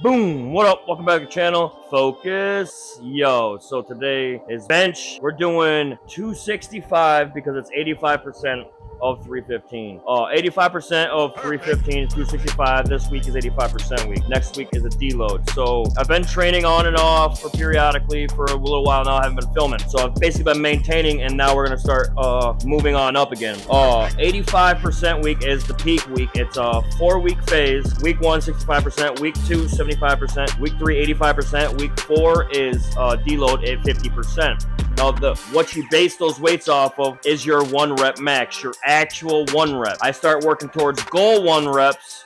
Boom! What up? Welcome back to the channel. Focus. Yo, so today is bench. We're doing 265 because it's 85% of 315. 85% of 315 is 265. This week is 85% week. Next week is a deload. So I've been training on and off for periodically for a little while now. I haven't been filming. So I've basically been maintaining, and now we're gonna start moving on up again. 85% week is the peak week. It's a 4-week phase. Week 1, 65%. Week 2, 75%. Week 3, 85%. Week 4 is deload at 50%. Now, what you base those weights off of is your 1 rep max, your actual 1 rep. I start working towards goal 1 reps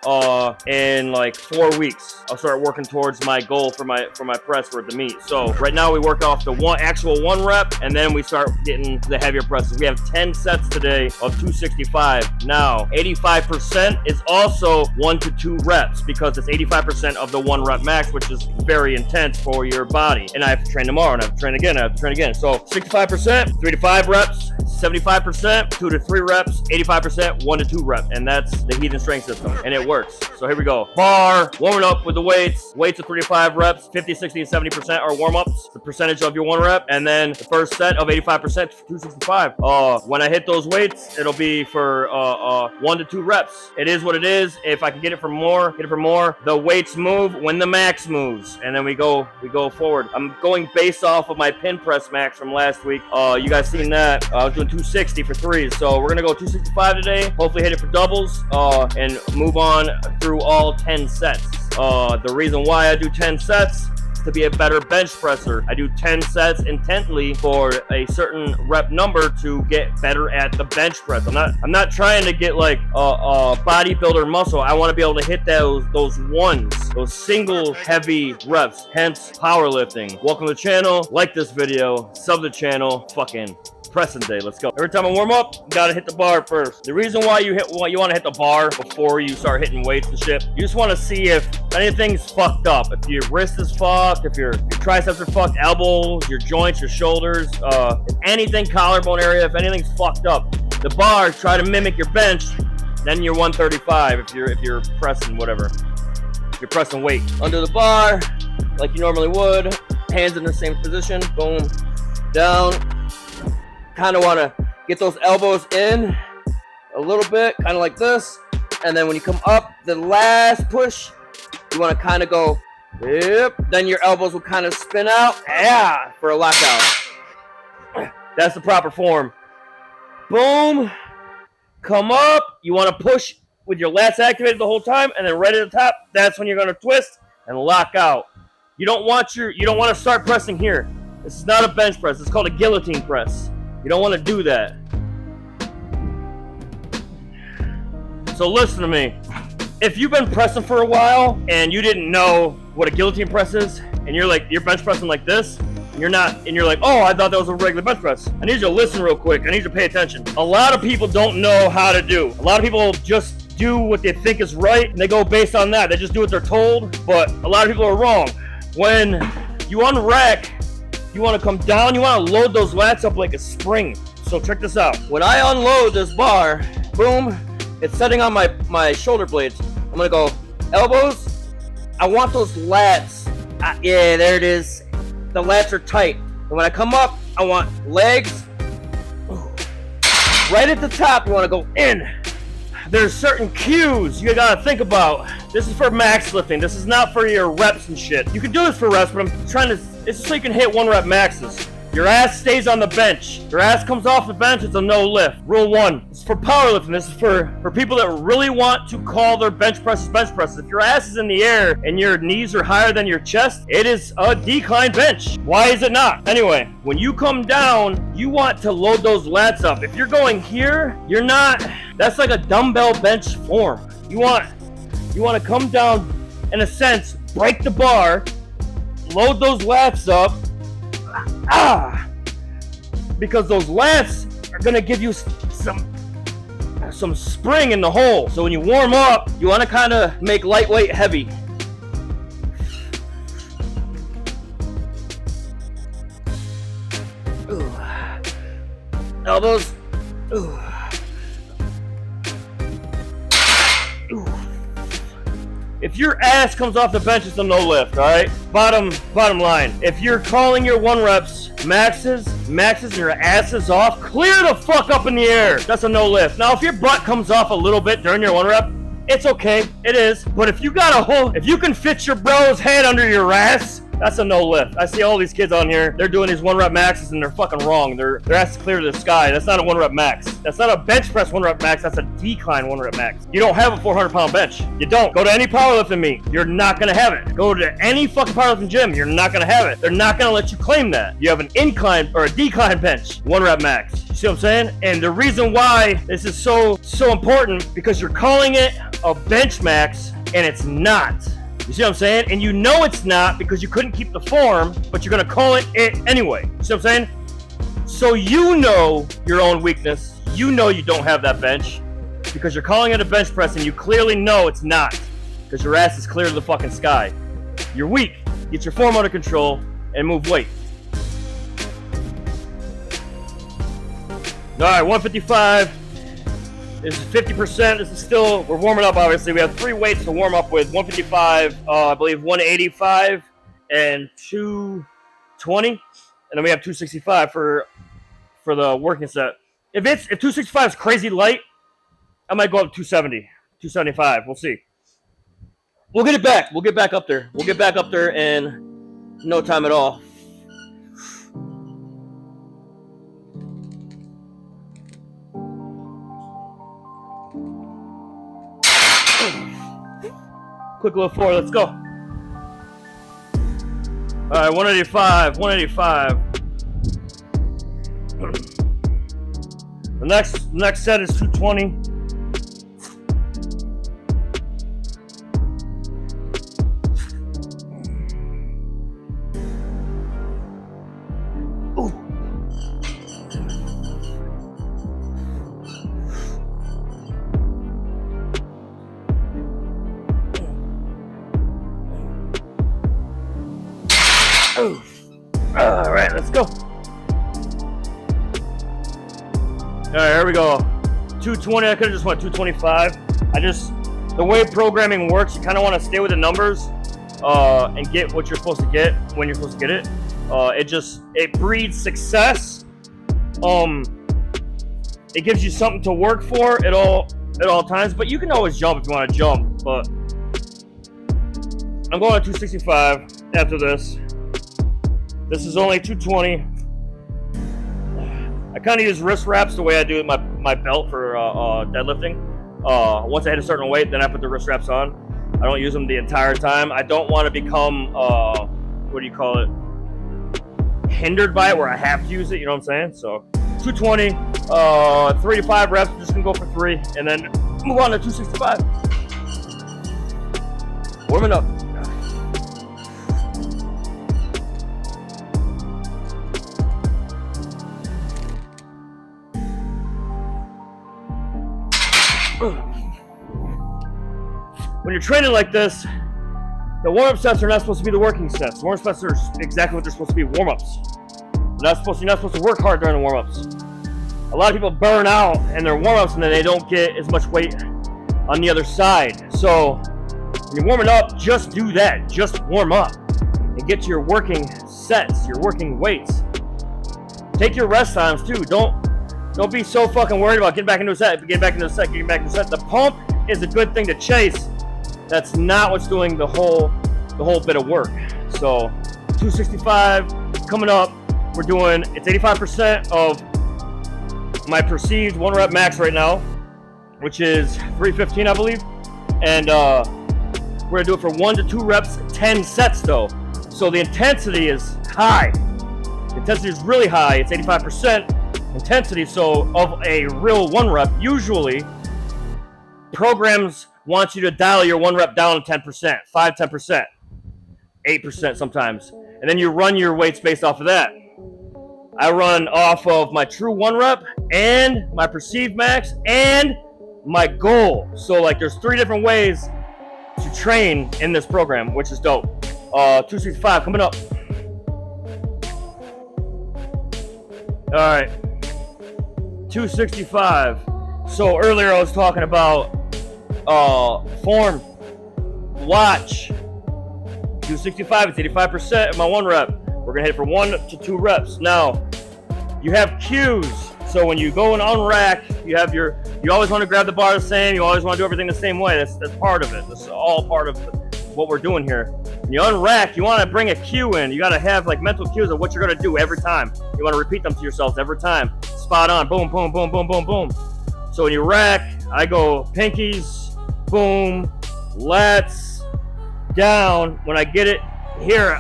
in like 4 weeks. I'll start working towards my goal for my press for the meet. So right now we work off the actual 1 rep, and then we start getting to the heavier presses. We have 10 sets today of 265. Now, 85% is also 1 to 2 reps because it's 85% of the 1 rep max, which is very intense for your body. And I have to train tomorrow, and I have to train again, I have to train again. So 65%, 3 to 5 reps, 75%, 2 to 3 reps, 85%, 1 to 2 reps. And that's the Heathen strength system, and it works. So here we go. Bar, warming up with the weights. Weights of 3 to 5 reps, 50, 60, and 70% are warm-ups, the percentage of your 1 rep. And then the first set of 85% for 265. When I hit those weights, it'll be for 1 to 2 reps. It is what it is. If I can get it for more, get it for more. The weights move when the max moves, and then we go forward. I'm going based off of my pin press max from last week. You guys seen that? I was doing 260 for 3s, so we're gonna go 265 today. Hopefully hit it for doubles and move on through all 10 sets. The reason why I do 10 sets is to be a better bench presser. I do 10 sets intently for a certain rep number to get better at the bench press. I'm not trying to get like a bodybuilder muscle. I want to be able to hit those ones, those single heavy reps, hence powerlifting. Welcome to the channel. Like this video, sub the channel, fucking pressing day. Let's go. Every time I warm up, you gotta hit the bar first. The reason why you want to hit the bar before you start hitting weights and shit, you just want to see if anything's fucked up. If your wrist is fucked, if your triceps are fucked, elbows, your joints, your shoulders, if anything, collarbone area, if anything's fucked up. The bar, try to mimic your bench, then you're 135 if you're pressing whatever. If you're pressing weight under the bar like you normally would, hands in the same position, boom, down. Kind of want to get those elbows in a little bit, kind of like this, and then when you come up, the last push, you want to kind of go, yep, then your elbows will kind of spin out, yeah, for a lockout. That's the proper form. Boom, come up, you want to push with your lats activated the whole time, and then right at the top, that's when you're going to twist and lock out. You don't want to start pressing here. This is not a bench press, it's called a guillotine press. You don't want to do that. So listen to me. If you've been pressing for a while and you didn't know what a guillotine press is, and you're bench pressing like this, and you're like, oh, I thought that was a regular bench press. I need you to listen real quick. I need you to pay attention. A lot of people don't know how to do. A lot of people just do what they think is right, and they go based on that. They just do what they're told, but a lot of people are wrong. When you unrack, you want to come down, you want to load those lats up like a spring. So check this out. When I unload this bar, boom, it's setting on my shoulder blades. I'm going to go elbows. I want those lats. Yeah, there it is. The lats are tight. And when I come up, I want legs. Right at the top, you want to go in. There's certain cues you gotta think about. This is for max lifting. This is not for your reps and shit. You can do this for reps, but I'm trying to, it's just so you can hit 1 rep maxes. Your ass stays on the bench. Your ass comes off the bench, it's a no lift. Rule 1, this is for powerlifting. This is for people that really want to call their bench presses bench presses. If your ass is in the air and your knees are higher than your chest, it is a decline bench. Why is it not? Anyway, when you come down, you want to load those lats up. If you're going here, you're not, that's like a dumbbell bench form. You want to come down, in a sense, break the bar, load those lats up, because those lats are gonna give you some spring in the hole. So when you warm up, you want to kind of make lightweight heavy. Ooh. Elbows. Ooh. Ooh. If your ass comes off the bench, it's a no lift, all right? Bottom line. If you're calling your 1 reps maxes, and your ass is off, clear the fuck up in the air. That's a no lift. Now, if your butt comes off a little bit during your 1 rep, it's okay. It is. But if you if you can fit your bro's head under your ass, that's a no lift. I see all these kids on here. They're doing these 1 rep maxes and they're fucking wrong. Their ass is clear to the sky. That's not a 1 rep max. That's not a bench press 1 rep max. That's a decline 1 rep max. You don't have a 400 pound bench. You don't. Go to any powerlifting meet. You're not gonna have it. Go to any fucking powerlifting gym. You're not gonna have it. They're not gonna let you claim that. You have an incline or a decline bench 1 rep max. You see what I'm saying? And the reason why this is so important, because you're calling it a bench max and it's not. You see what I'm saying? And you know it's not because you couldn't keep the form, but you're going to call it anyway. You see what I'm saying? So you know your own weakness. You know you don't have that bench because you're calling it a bench press and you clearly know it's not because your ass is clear to the fucking sky. You're weak. Get your form under control and move weight. All right, 155. This is 50%. This is still, we're warming up, obviously. We have 3 weights to warm up with. 155, I believe 185, and 220. And then we have 265 for the working set. If 265 is crazy light, I might go up to 270, 275. We'll see. We'll get it back. We'll get back up there. We'll get back up there in no time at all. Quick little 4, let's go. All right, 185. The next set is 220. All right, let's go. All right, here we go. 220. I could have just went 225. The way programming works, you kind of want to stay with the numbers and get what you're supposed to get when you're supposed to get it. It breeds success. It gives you something to work for at all times. But you can always jump if you want to jump. But I'm going to 265 after this. This is only 220. I kind of use wrist wraps the way I do with my belt for deadlifting. Once I hit a certain weight, then I put the wrist wraps on. I don't use them the entire time. I don't want to become, hindered by it where I have to use it, you know what I'm saying? So 220, 3 to 5 reps, I'm just gonna go for 3, and then move on to 265. Warming up. When you're training like this, the warm-up sets are not supposed to be the working sets. Warm-up sets are exactly what they're supposed to be, warm-ups. You're not supposed to work hard during the warm-ups. A lot of people burn out in their warm-ups and then they don't get as much weight on the other side. So when you're warming up, just do that. Just warm up and get to your working sets, your working weights. Take your rest times too. Don't be so fucking worried about getting back into a set. The pump is a good thing to chase. That's not what's doing the whole bit of work. So 265 coming up. We're doing, it's 85% of my perceived 1 rep max right now, which is 315, I believe. And we're gonna do it for 1 to 2 reps, 10 sets though. So the intensity is high. The intensity is really high. It's 85% intensity. So of a real 1 rep, usually programs want you to dial your 1 rep down to 10%, 5-10%, 8% sometimes. And then you run your weights based off of that. I run off of my true 1 rep and my perceived max and my goal. So like there's 3 different ways to train in this program, which is dope. 265 coming up. All right, 265. So earlier I was talking about form. Watch. 265, it's 85% of my 1 rep. We're gonna hit it for 1 to 2 reps. Now, you have cues. So when you go and unrack, you always want to grab the bar the same. You always want to do everything the same way. That's part of it. That's all part of what we're doing here. When you unrack, you want to bring a cue in. You got to have like mental cues of what you're going to do every time. You want to repeat them to yourselves every time. Spot on. Boom, boom, boom, boom, boom, boom. So when you rack, I go pinkies, boom, lats, down. When I get it here,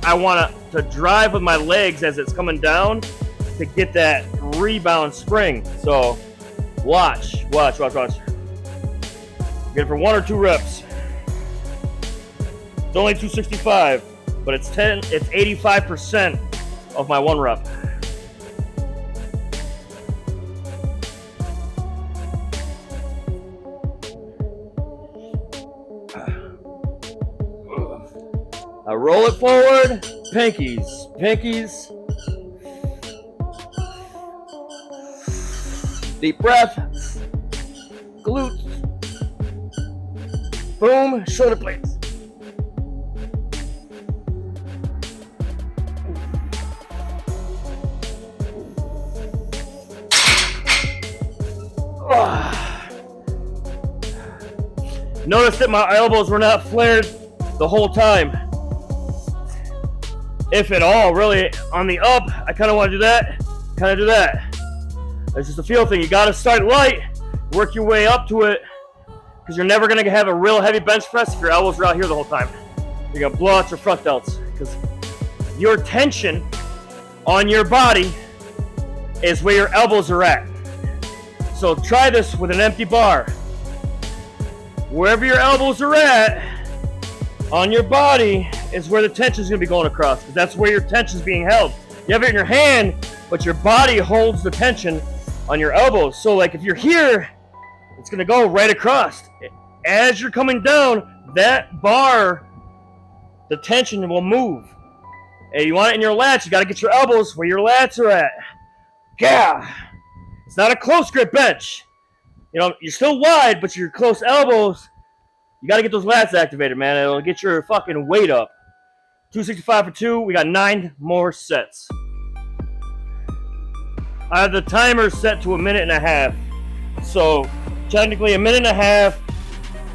I want to drive with my legs as it's coming down to get that rebound spring. So watch. Get it for 1 or 2 reps. It's only 265, but it's 85% of my 1 rep. I roll it forward, pinkies. Deep breath, glutes, boom, shoulder blades. Notice that my elbows were not flared the whole time. If at all, really, on the up, I kind of want to do that, It's just a feel thing. You got to start light, work your way up to it, because you're never going to have a real heavy bench press if your elbows are out here the whole time. You got blowouts or front delts, because your tension on your body is where your elbows are at. So try this with an empty bar. Wherever your elbows are at on your body is where the tension is going to be going across, because that's where your tension is being held. You have it in your hand, but your body holds the tension on your elbows. So like if you're here, it's going to go right across. As you're coming down, that bar, the tension will move. And you want it in your lats, you got to get your elbows where your lats are at. Yeah. It's not a close grip bench. You know, you're still wide, but your close elbows, you got to get those lats activated, man. It'll get your fucking weight up. 265 for 2. We got 9 more sets. I have the timer set to 1.5 minutes. So technically 1.5 minutes,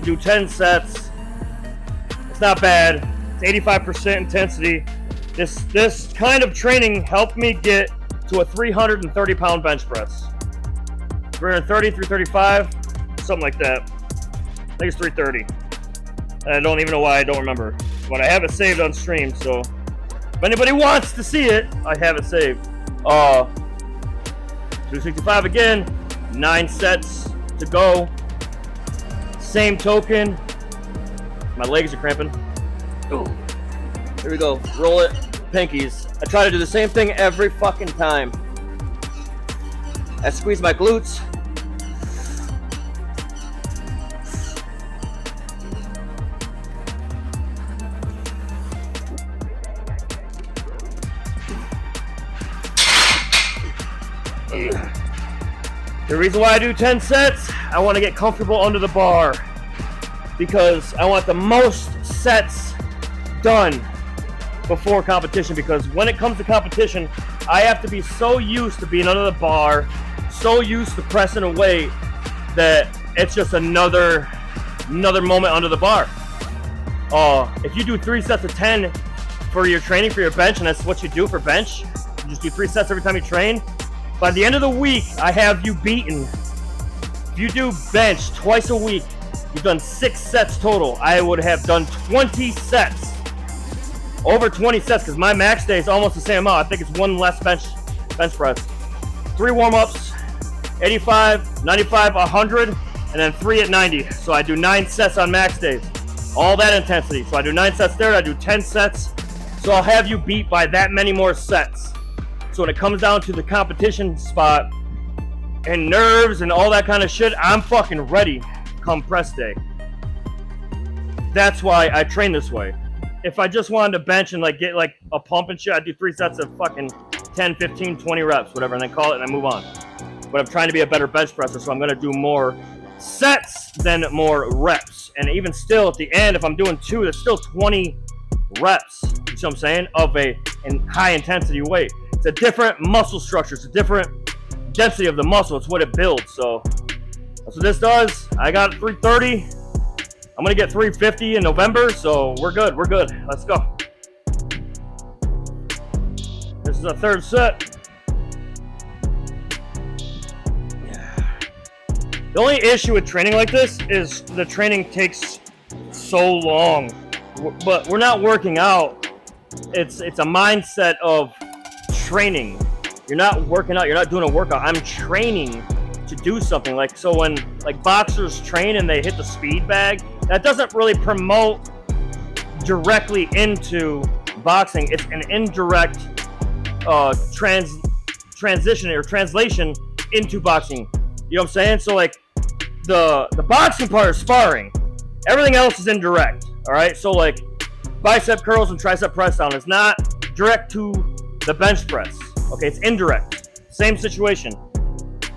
do 10 sets. It's not bad. It's 85% intensity. This kind of training helped me get to a 330-pound bench press. 330, 335, something like that. I think it's 330. And I don't even know why, I don't remember. But I have it saved on stream, so if anybody wants to see it, I have it saved. 265 again, 9 sets to go. Same token. My legs are cramping. Ooh. Here we go. Roll it. Pinkies. I try to do the same thing every fucking time. I squeeze my glutes. The reason why I do 10 sets, I want to get comfortable under the bar, because I want the most sets done before competition, because when it comes to competition, I have to be so used to being under the bar, so used to pressing a weight, that it's just another moment under the bar. If you do 3 sets of 10 for your training for your bench, and that's what you do for bench, you just do 3 sets every time you train, by the end of the week, I have you beaten. If you do bench twice a week, you've done 6 sets total. I would have done 20 sets. Over 20 sets, because my max day is almost the same amount. I think it's 1 less bench press. 3 warm-ups, 85, 95, 100, and then 3 at 90. So I do 9 sets on max days. All that intensity. So I do 9 sets there, I do 10 sets. So I'll have you beat by that many more sets. So when it comes down to the competition spot and nerves and all that kind of shit, I'm fucking ready come press day. That's why I train this way. If I just wanted to bench and like get like a pump and shit, I'd do 3 sets of fucking 10, 15, 20 reps, whatever, and then call it and I move on. But I'm trying to be a better bench presser, so I'm gonna do more sets than more reps. And even still, at the end, if I'm doing 2, that's still 20 reps. You see what I'm saying? Of a high intensity weight. It's a different muscle structure. It's a different density of the muscle. It's what it builds. So that's what this does. I got 330. I'm gonna get 350 in November. So we're good. We're good. Let's go. This is the third set. The only issue with training like this is the training takes so long. But we're not working out. It's a mindset of training. You're not working out. You're not doing a workout. I'm training to do something. Like, so when like boxers train and they hit the speed bag, that doesn't really promote directly into boxing. It's an indirect transition or translation into boxing. You know what I'm saying? So like the boxing part is sparring. Everything else is indirect. All right. So like bicep curls and tricep press down is not direct to the bench press. Okay. It's indirect. Same situation.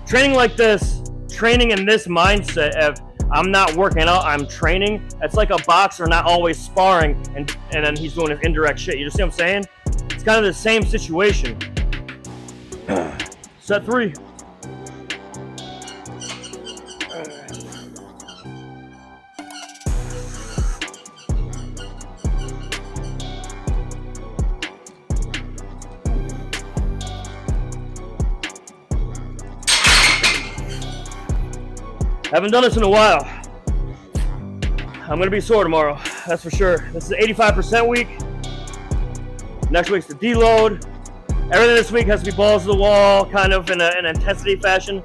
Training like this, training in this mindset of I'm not working out, I'm training. It's like a boxer not always sparring and then he's doing his indirect shit. You just see what I'm saying? It's kind of the same situation. Set 3. Haven't done this in a while. I'm gonna be sore tomorrow, that's for sure. This is 85% week. Next week's the deload. Everything this week has to be balls to the wall, kind of in an intensity fashion.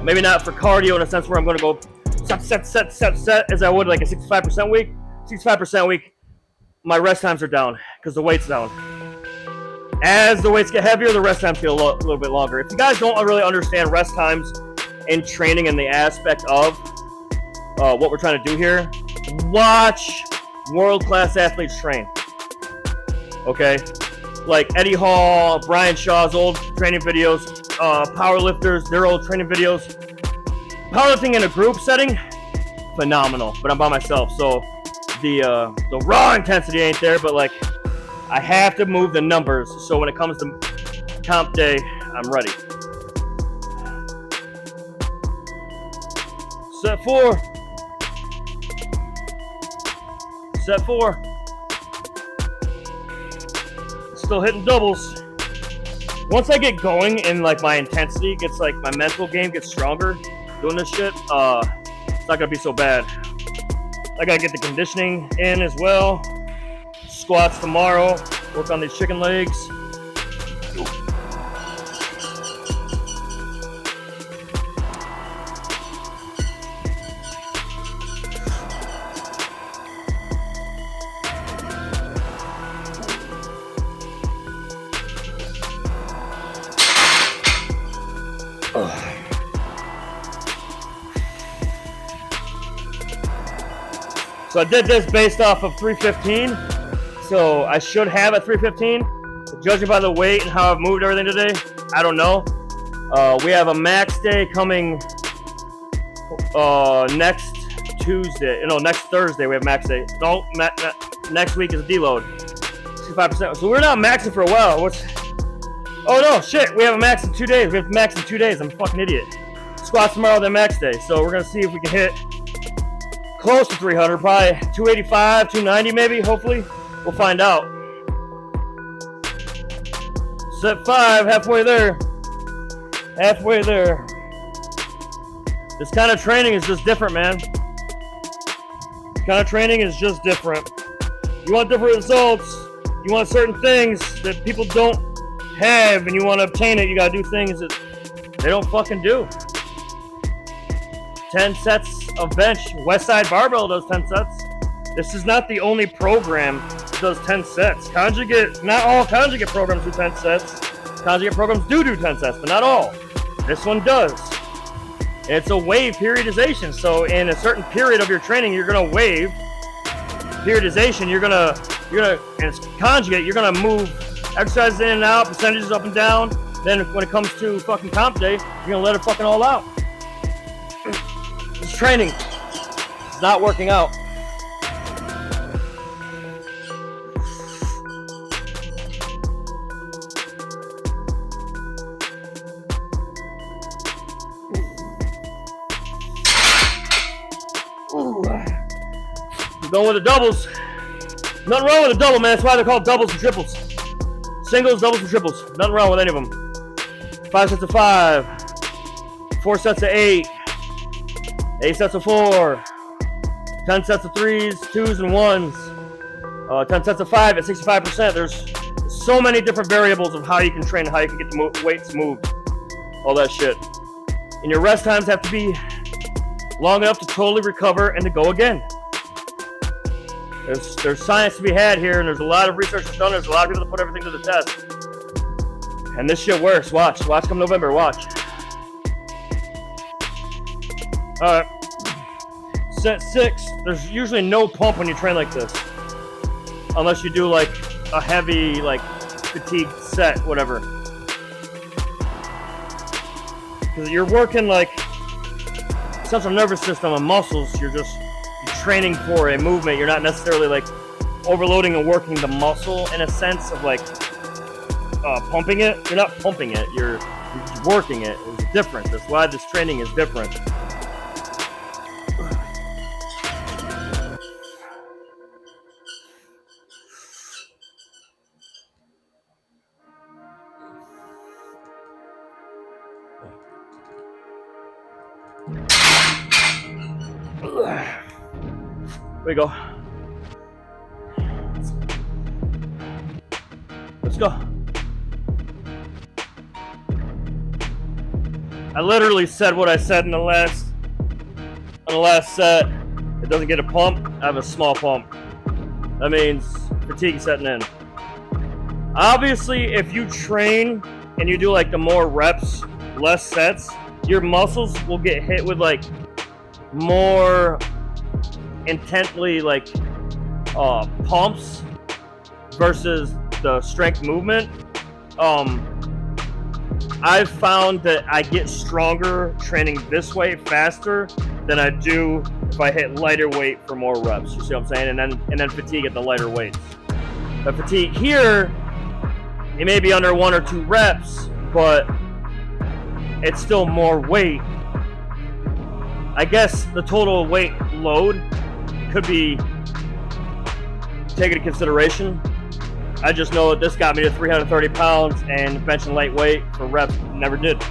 Maybe not for cardio in a sense where I'm gonna go set as I would like a 65% week. 65% week, my rest times are down because the weight's down. As the weights get heavier, the rest times get a little bit longer. If you guys don't really understand rest times in training and the aspect of what we're trying to do here, watch world-class athletes train. Okay? Like Eddie Hall, Brian Shaw's old training videos, powerlifters, their old training videos. Powerlifting in a group setting, phenomenal. But I'm by myself, so the raw intensity ain't there, but like I have to move the numbers so when it comes to comp day, I'm ready. Set 4. Set 4. Still hitting doubles. Once I get going and like my intensity gets like my mental game gets stronger doing this shit, it's not gonna be so bad. I gotta get the conditioning in as well. Squats tomorrow. Work on these chicken legs. So I did this based off of 315. So I should have a 315. Judging by the weight and how I've moved everything today, I don't know. We have a max day coming next Tuesday. No, next Thursday we have max day. No, next week is deload. 65%. So we're not maxing for a while. Oh no, shit. We have a max in 2 days. We have max in 2 days. I'm a fucking idiot. Squats tomorrow, then max day. So we're gonna see if we can hit close to 300, probably 285, 290 maybe, hopefully. We'll find out. Set 5, halfway there. Halfway there. This kind of training is just different, man. This kind of training is just different. You want different results. You want certain things that people don't have, and you want to obtain it, you gotta do things that they don't fucking do. 10 sets of bench. Westside Barbell does 10 sets. This is not the only program that does 10 sets. Conjugate, not all conjugate programs do 10 sets. Conjugate programs do 10 sets, but not all. This one does. It's a wave periodization. So in a certain period of your training, you're gonna wave periodization. You're gonna, and it's conjugate, you're gonna move exercises in and out, percentages up and down. Then when it comes to fucking comp day, you're gonna let it fucking all out. training is not working out. Going with the doubles. Nothing wrong with a double, man. That's why they're called doubles and triples. Singles, doubles, and triples. Nothing wrong with any of them. 5 sets of 5. 4 sets of 8. 8 sets of 4. 10 sets of 3s, 2s, and 1s. 10 sets of 5 at 65%. There's so many different variables of how you can train, how you can get the weights moved. All that shit. And your rest times have to be long enough to totally recover and to go again. There's science to be had here, and there's a lot of research that's done. There's a lot of people that put everything to the test. And this shit works. Watch come November, watch. Alright. Set 6, there's usually no pump when you train like this. Unless you do like a heavy, like fatigue set, whatever. Because you're working like central nervous system and muscles, you're training for a movement. You're not necessarily like overloading and working the muscle in a sense of like pumping it. You're not pumping it, you're working it. It's different. That's why this training is different. There we go. Let's go. I literally said what I said in the last set. It doesn't get a pump. I have a small pump. That means fatigue setting in. Obviously, if you train and you do like the more reps, less sets, your muscles will get hit with like more intently like pumps versus the strength movement. I've found that I get stronger training this way faster than I do if I hit lighter weight for more reps. You see what I'm saying? And then fatigue at the lighter weights. The fatigue here, it may be under 1 or 2 reps, but it's still more weight. I guess the total weight load could be taken into consideration. I just know that this got me to 330 pounds and benching lightweight for reps never did.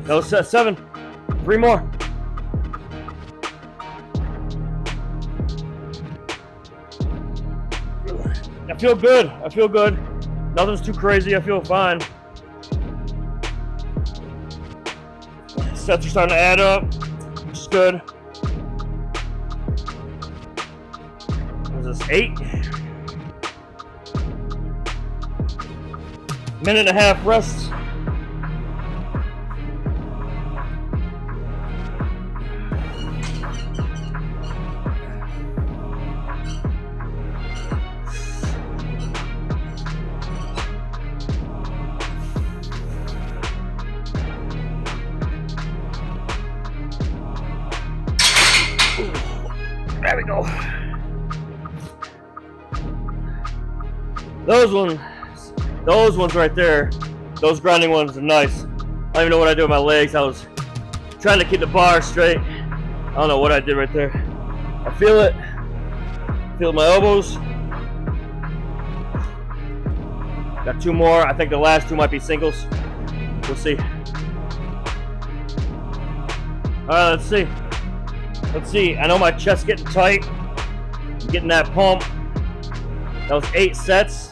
That was set 7. 3 more. I feel good. I feel good. Nothing's too crazy. I feel fine. Sets are starting to add up, which is good. What is this? 8? Minute and a half rest. There we go. Those ones right there, those grinding ones are nice. I don't even know what I did with my legs. I was trying to keep the bar straight. I don't know what I did right there. I feel it. Feel my elbows. Got 2 more. I think the last 2 might be singles. We'll see. All right, let's see. Let's see. I know my chest's getting tight. I'm getting that pump. That was 8 sets.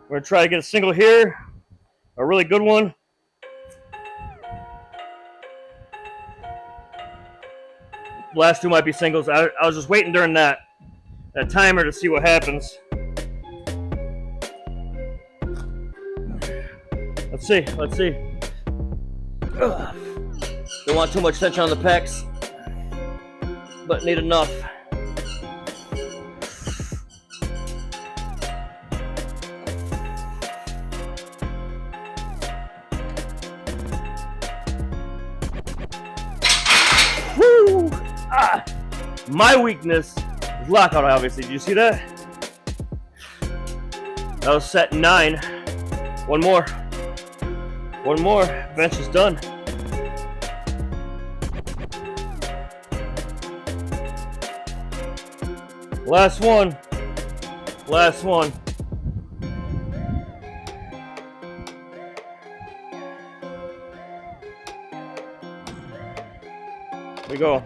We're gonna try to get a single here. A really good one. Last 2 might be singles. I was just waiting during that timer to see what happens. Let's Let's see. Don't want too much tension on the pecs, but need enough. Woo! My weakness is lockout, obviously. Did you see that? That was set 9. One more. Bench is done. Last one. Here we go.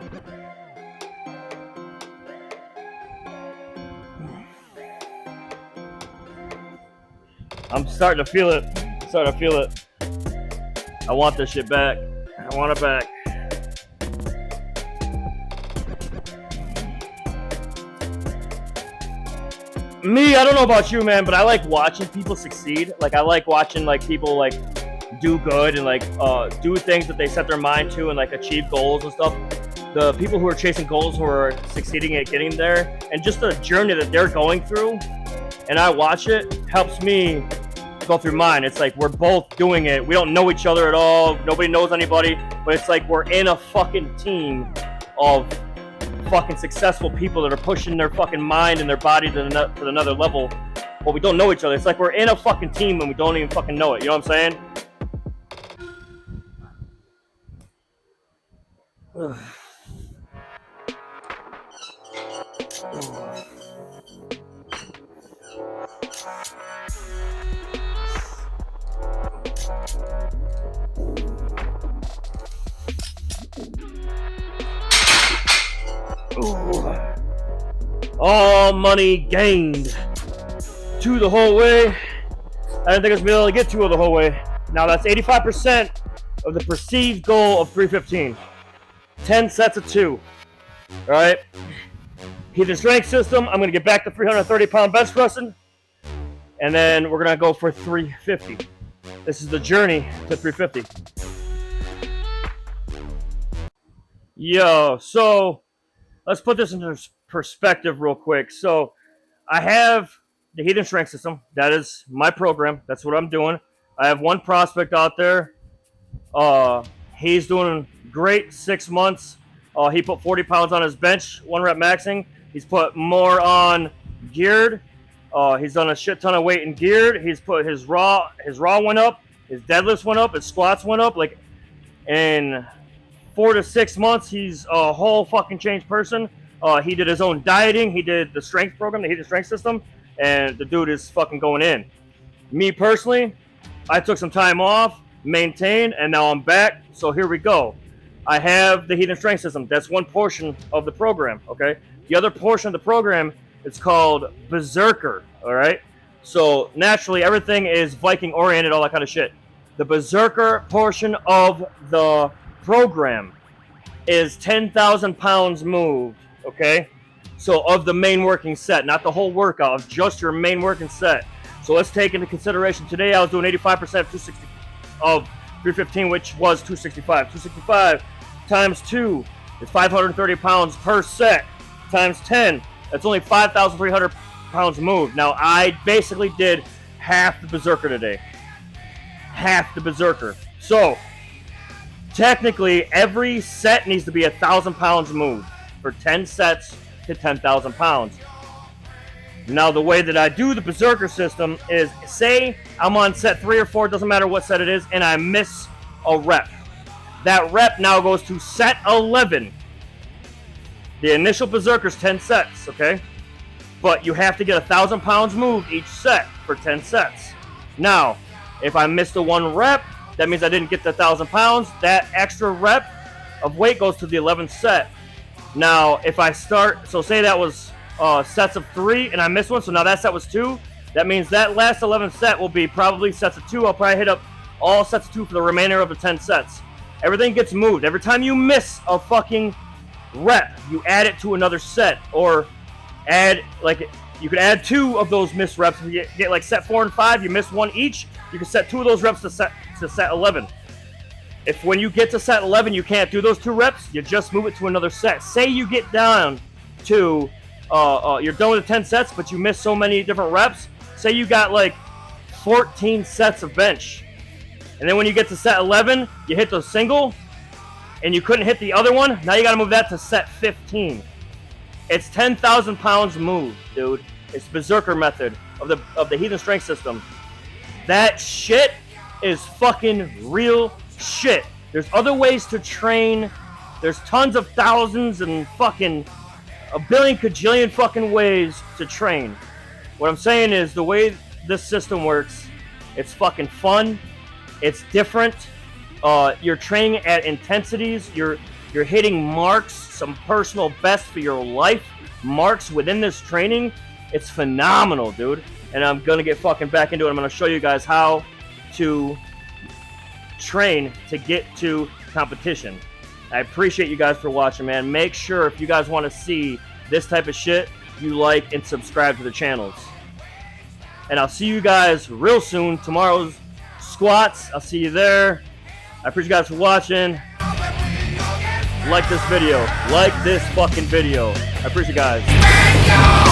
I'm starting to feel it. I want this shit back. I want it back. Me, I don't know about you, man, but I like watching people succeed. Like, I like watching like people like do good and like do things that they set their mind to and like achieve goals and stuff. The people who are chasing goals, who are succeeding at getting there, and just the journey that they're going through, and I watch it, helps me go through mine. It's like we're both doing it. We don't know each other at all. Nobody knows anybody, but it's like we're in a fucking team of fucking successful people that are pushing their fucking mind and their body to another level, but we don't know each other. It's like we're in a fucking team and we don't even fucking know it. You know what I'm saying? All money gained. 2 the whole way. I didn't think I was going to be able to get 2 the whole way. Now that's 85% of the perceived goal of 315. 10 sets of 2. Alright? Heathen strength system. I'm going to get back to 330-pound bench pressing. And then we're going to go for 350. This is the journey to 350. Yo, so let's put this into perspective real quick. So I have the Heathen Strength System. That is my program. That's what I'm doing. I have one prospect out there. He's doing great. 6 months. He put 40 pounds on his bench, 1 rep maxing. He's put more on geared. He's done a shit ton of weight in geared. He's put his raw went up. His deadlifts went up. His squats went up. Like in 4 to 6 months, he's a whole fucking changed person. He did his own dieting. He did the strength program, the Heathen Strength System, and the dude is fucking going in. Me personally, I took some time off, maintained, and now I'm back. So here we go. I have the Heathen Strength System. That's one portion of the program, okay? The other portion of the program is called Berserker, all right? So naturally, everything is Viking-oriented, all that kind of shit. The Berserker portion of the program is 10,000 pounds moved, okay? So of the main working set, not the whole workout, of just your main working set. So let's take into consideration, today I was doing 85% of 315, which was 265. 265 times 2 is 530 pounds per set, times 10. That's only 5,300 pounds moved. Now, I basically did half the Berserker today. Half the Berserker. So, technically, every set needs to be 1,000 pounds moved for 10 sets to 10,000 pounds. Now, the way that I do the Berserker system is, say I'm on set 3 or 4, doesn't matter what set it is, and I miss a rep. That rep now goes to set 11. The initial Berserker's 10 sets, okay? But you have to get 1,000 pounds moved each set for 10 sets. Now, if I missed the 1 rep, that means I didn't get the 1,000 pounds. That extra rep of weight goes to the 11th set. Now, if I start, so say that was sets of 3 and I missed one, so now that set was 2. That means that last 11th set will be probably sets of 2. I'll probably hit up all sets of 2 for the remainder of the 10 sets. Everything gets moved. Every time you miss a fucking rep, you add it to another set, or add, like, you could add 2 of those missed reps. If you get like set 4 and 5, you miss 1 each, you can set 2 of those reps to set 11. If when you get to set 11 you can't do those 2 reps, you just move it to another set. Say you get down to you're done with the 10 sets, but you miss so many different reps. Say you got like 14 sets of bench, and then when you get to set 11, you hit the single, and you couldn't hit the other one. Now you got to move that to set 15. It's 10,000 pounds moved, dude. It's Berserker method of the Heathen Strength System. That shit is fucking real shit. There's other ways to train. There's tons of thousands and fucking a billion kajillion fucking ways to train. What I'm saying is the way this system works, it's fucking fun. It's different. You're training at intensities. You're hitting marks, some personal best for your life marks within this training. It's phenomenal, dude. And I'm gonna get fucking back into it. I'm gonna show you guys how to train to get to competition. I appreciate you guys for watching, man. Make sure if you guys want to see this type of shit, you like and subscribe to the channels. And I'll see you guys real soon. Tomorrow's squats. I'll see you there. I appreciate you guys for watching. Like this video. Like this fucking video. I appreciate you guys.